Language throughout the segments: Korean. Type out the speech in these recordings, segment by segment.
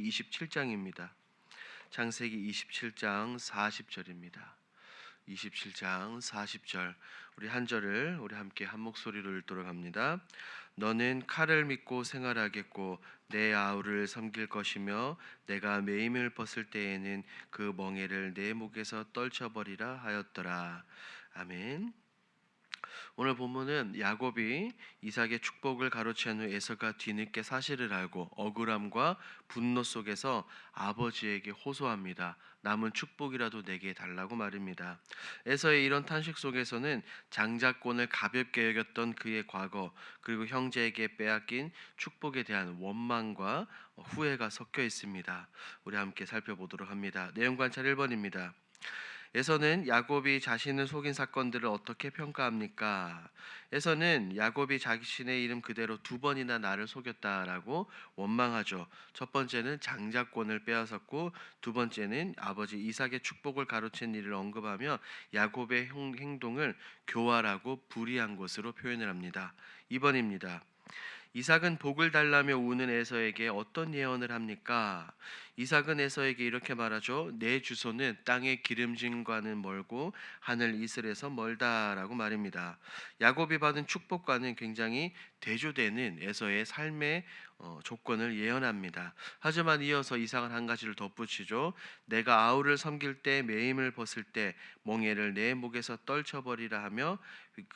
창세기 27장입니다. 창세기 27장 40절입니다. 27장 40절 우리 한 절을 우리 함께 한 목소리로 읽도록 합니다. 너는 칼을 믿고 생활하겠고 내 아우를 섬길 것이며 내가 매임을 벗을 때에는 그 멍에를 내 목에서 떨쳐버리라 하였더라. 아멘. 오늘 본문은 야곱이 이삭의 축복을 가로챈 후 에서가 뒤늦게 사실을 알고 억울함과 분노 속에서 아버지에게 호소합니다. 남은 축복이라도 내게 달라고 말입니다. 에서의 이런 탄식 속에서는 장자권을 가볍게 여겼던 그의 과거, 그리고 형제에게 빼앗긴 축복에 대한 원망과 후회가 섞여 있습니다. 우리 함께 살펴보도록 합니다. 내용 관찰 1번입니다. 에서는 야곱이 자신을 속인 사건들을 어떻게 평가합니까? 에서는 야곱이 자신의 이름 그대로 두 번이나 나를 속였다라고 원망하죠. 첫 번째는 장자권을 빼앗았고, 두 번째는 아버지 이삭의 축복을 가로챈 일을 언급하며 야곱의 행동을 교활하고 불의한 것으로 표현을 합니다. 2번입니다. 이삭은 복을 달라며 우는 에서에게 어떤 예언을 합니까? 이삭은 에서에게 이렇게 말하죠. 내 주소는 땅의 기름짐과는 멀고 하늘 이슬에서 멀다라고 말입니다. 야곱이 받은 축복과는 굉장히 대조되는 에서의 삶의 조건을 예언합니다. 하지만 이어서 이삭은 한 가지를 덧붙이죠. 내가 아우를 섬길 때 매임을 벗을 때 멍에를 내 목에서 떨쳐버리라 하며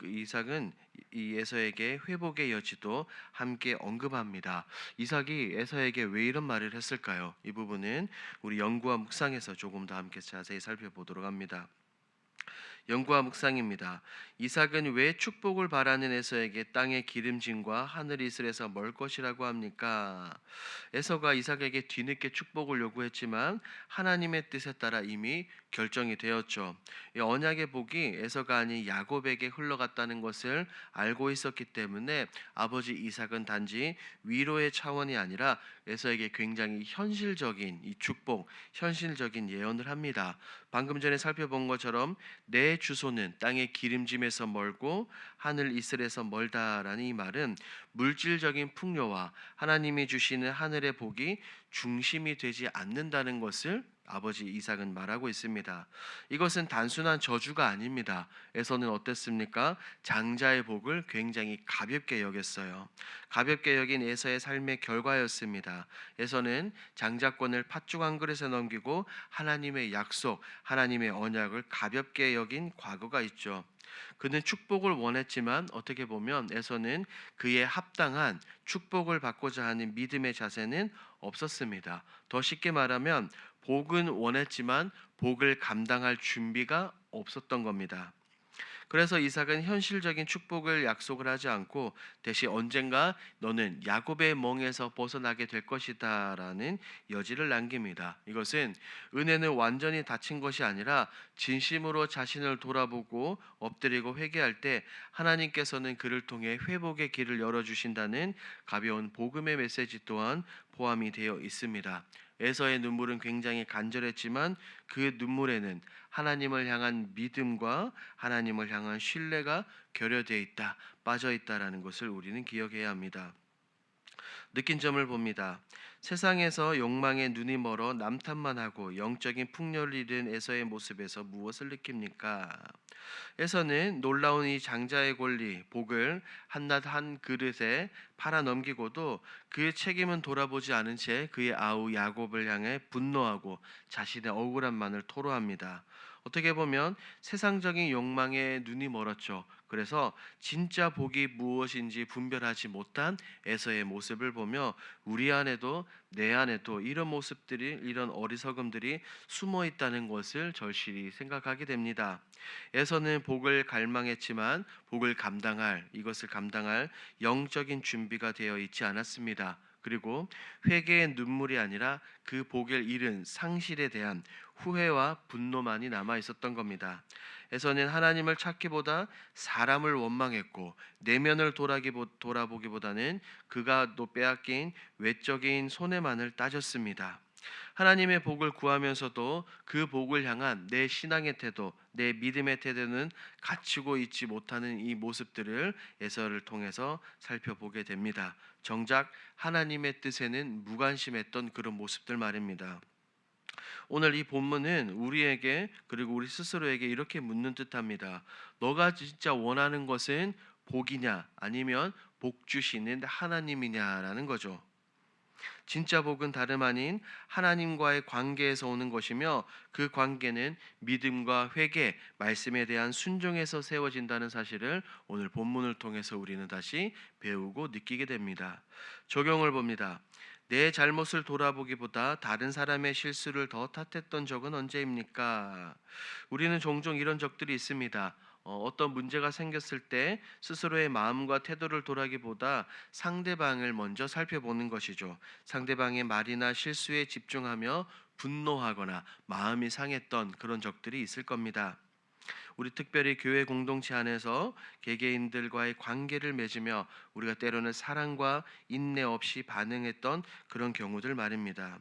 이삭은 이 에서에게 회복의 여지도 함께 언급합니다. 이삭이 에서에게 왜 이런 말을 했을까요? 이 부분은 우리 연구와 묵상에서 조금 더 함께 자세히 살펴보도록 합니다. 연구와 묵상입니다. 이삭은 왜 축복을 바라는 에서에게 땅의 기름짐과 하늘 이슬에서 멀 것이라고 합니까? 에서가 이삭에게 뒤늦게 축복을 요구했지만 하나님의 뜻에 따라 이미 결정이 되었죠. 이 언약의 복이 에서가 아닌 야곱에게 흘러갔다는 것을 알고 있었기 때문에 아버지 이삭은 단지 위로의 차원이 아니라 에서에게 굉장히 현실적인 이 축복, 현실적인 예언을 합니다. 방금 전에 살펴본 것처럼 내 주소는 땅의 기름짐에서 멀고 하늘 이슬에서 멀다라는 이 말은 물질적인 풍요와 하나님이 주시는 하늘의 복이 중심이 되지 않는다는 것을 아버지 이삭은 말하고 있습니다. 이것은 단순한 저주가 아닙니다. 에서는 어땠습니까? 장자의 복을 굉장히 가볍게 여겼어요. 가볍게 여긴 에서의 삶의 결과였습니다. 에서는 장자권을 팥죽 한 그릇에 넘기고 하나님의 약속, 하나님의 언약을 가볍게 여긴 과거가 있죠. 그는 축복을 원했지만 어떻게 보면 에서는 그에 합당한 축복을 받고자 하는 믿음의 자세는 없었습니다. 더 쉽게 말하면 복은 원했지만 복을 감당할 준비가 없었던 겁니다. 그래서 이삭은 현실적인 축복을 약속을 하지 않고 대신 언젠가 너는 야곱의 멍에서 벗어나게 될 것이다라는 여지를 남깁니다. 이것은 은혜는 완전히 닫힌 것이 아니라 진심으로 자신을 돌아보고 엎드리고 회개할 때 하나님께서는 그를 통해 회복의 길을 열어주신다는 가벼운 복음의 메시지 또한 포함이 되어 있습니다. 에서의 눈물은 굉장히 간절했지만 그 눈물에는 하나님을 향한 믿음과 하나님을 향한 신뢰가 결여되어 있다, 빠져 있다라는 것을 우리는 기억해야 합니다. 느낀 점을 봅니다. 세상에서 욕망에 눈이 멀어 남탓만 하고 영적인 풍요를 잃은 에서의 모습에서 무엇을 느낍니까? 에서는 놀라운 이 장자의 권리, 복을 한낱 한 그릇에 팔아 넘기고도 그의 책임은 돌아보지 않은 채 그의 아우 야곱을 향해 분노하고 자신의 억울함만을 토로합니다. 어떻게 보면 세상적인 욕망에 눈이 멀었죠. 그래서 진짜 복이 무엇인지 분별하지 못한 에서의 모습을 보며 우리 안에도 내 안에도 이런 모습들이, 이런 어리석음들이 숨어 있다는 것을 절실히 생각하게 됩니다. 에서는 복을 갈망했지만 이것을 감당할 영적인 준비가 되어 있지 않았습니다. 그리고 회개의 눈물이 아니라 그 복을 잃은 상실에 대한 후회와 분노만이 남아 있었던 겁니다. 에서는 하나님을 찾기보다 사람을 원망했고 내면을 돌아보기보다는 그가 또 빼앗긴 외적인 손해만을 따졌습니다. 하나님의 복을 구하면서도 그 복을 향한 내 신앙의 태도, 내 믿음의 태도는 갖추고 있지 못하는 이 모습들을 에서를 통해서 살펴보게 됩니다. 정작 하나님의 뜻에는 무관심했던 그런 모습들 말입니다. 오늘 이 본문은 우리에게 그리고 우리 스스로에게 이렇게 묻는 듯합니다. 너가 진짜 원하는 것은 복이냐 아니면 복 주시는 하나님이냐라는 거죠. 진짜 복은 다름 아닌 하나님과의 관계에서 오는 것이며 그 관계는 믿음과 회개, 말씀에 대한 순종에서 세워진다는 사실을 오늘 본문을 통해서 우리는 다시 배우고 느끼게 됩니다. 적용을 봅니다. 내 잘못을 돌아보기보다 다른 사람의 실수를 더 탓했던 적은 언제입니까? 우리는 종종 이런 적들이 있습니다. 어떤 문제가 생겼을 때 스스로의 마음과 태도를 돌아보기보다 상대방을 먼저 살펴보는 것이죠. 상대방의 말이나 실수에 집중하며 분노하거나 마음이 상했던 그런 적들이 있을 겁니다. 우리 특별히 교회 공동체 안에서 개개인들과의 관계를 맺으며 우리가 때로는 사랑과 인내 없이 반응했던 그런 경우들 말입니다.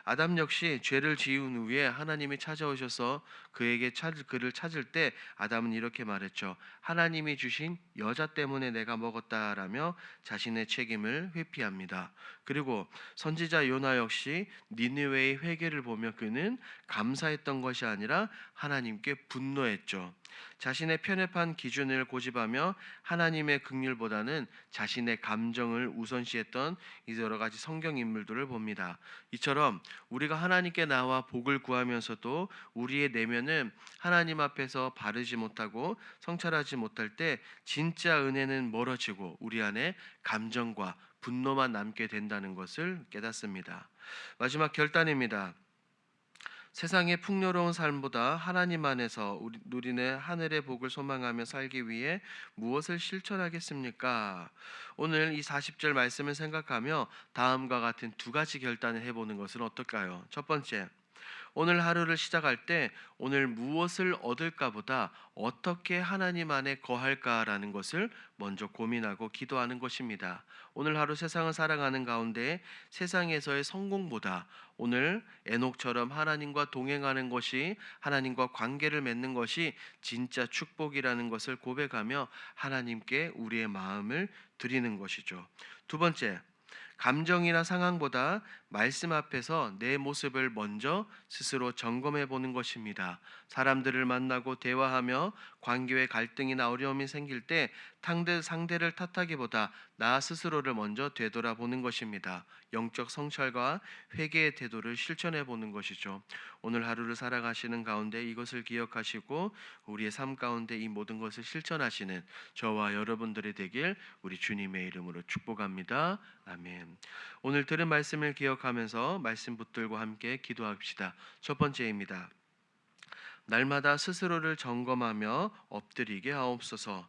아담 역시 죄를 지은 후에 하나님이 찾아오셔서 그를 찾을 때 아담은 이렇게 말했죠. 하나님이 주신 여자 때문에 내가 먹었다라며 자신의 책임을 회피합니다. 그리고 선지자 요나 역시 니느웨의 회개를 보며 그는 감사했던 것이 아니라 하나님께 분노했죠. 자신의 편협한 기준을 고집하며 하나님의 긍휼보다는 자신의 감정을 우선시했던 이 여러 가지 성경 인물들을 봅니다. 이처럼 우리가 하나님께 나와 복을 구하면서도 우리의 내면은 하나님 앞에서 바르지 못하고 성찰하지 못할 때 진짜 은혜는 멀어지고 우리 안에 감정과 분노만 남게 된다는 것을 깨닫습니다. 마지막 결단입니다. 세상의 풍요로운 삶보다 하나님 안에서 누리는 하늘의 복을 소망하며 살기 위해 무엇을 실천하겠습니까? 오늘 이 40절 말씀을 생각하며 다음과 같은 두 가지 결단을 해보는 것은 어떨까요? 첫 번째, 오늘 하루를 시작할 때 오늘 무엇을 얻을까보다 어떻게 하나님 안에 거할까라는 것을 먼저 고민하고 기도하는 것입니다. 오늘 하루 세상을 살아가는 가운데 세상에서의 성공보다 오늘 에녹처럼 하나님과 동행하는 것이 하나님과 관계를 맺는 것이 진짜 축복이라는 것을 고백하며 하나님께 우리의 마음을 드리는 것이죠. 두 번째, 감정이나 상황보다 말씀 앞에서 내 모습을 먼저 스스로 점검해 보는 것입니다. 사람들을 만나고 대화하며 관계의 갈등이나 어려움이 생길 때 상대를 탓하기보다 나 스스로를 먼저 되돌아보는 것입니다. 영적 성찰과 회개의 태도를 실천해 보는 것이죠. 오늘 하루를 살아가시는 가운데 이것을 기억하시고 우리의 삶 가운데 이 모든 것을 실천하시는 저와 여러분들이 되길 우리 주님의 이름으로 축복합니다. 아멘. 오늘 들은 말씀을 기억하면서 말씀 붙들고 함께 기도합시다. 첫 번째입니다. 날마다 스스로를 점검하며 엎드리게 하옵소서.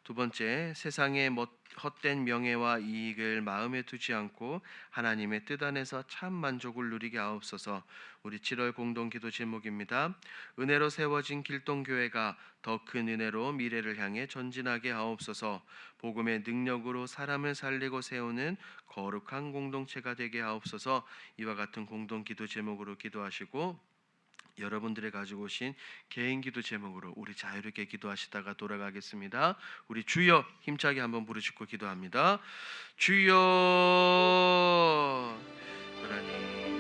두 번째, 세상의 헛된 명예와 이익을 마음에 두지 않고 하나님의 뜻 안에서 참 만족을 누리게 하옵소서. 우리 7월 공동 기도 제목입니다. 은혜로 세워진 길동교회가 더 큰 은혜로 미래를 향해 전진하게 하옵소서. 복음의 능력으로 사람을 살리고 세우는 거룩한 공동체가 되게 하옵소서. 이와 같은 공동 기도 제목으로 기도하시고 여러분들이 가지고 오신 개인 기도 제목으로 우리 자유롭게 기도하시다가 돌아가겠습니다. 우리 주여 힘차게 한번 부르짖고 기도합니다. 주여 하나님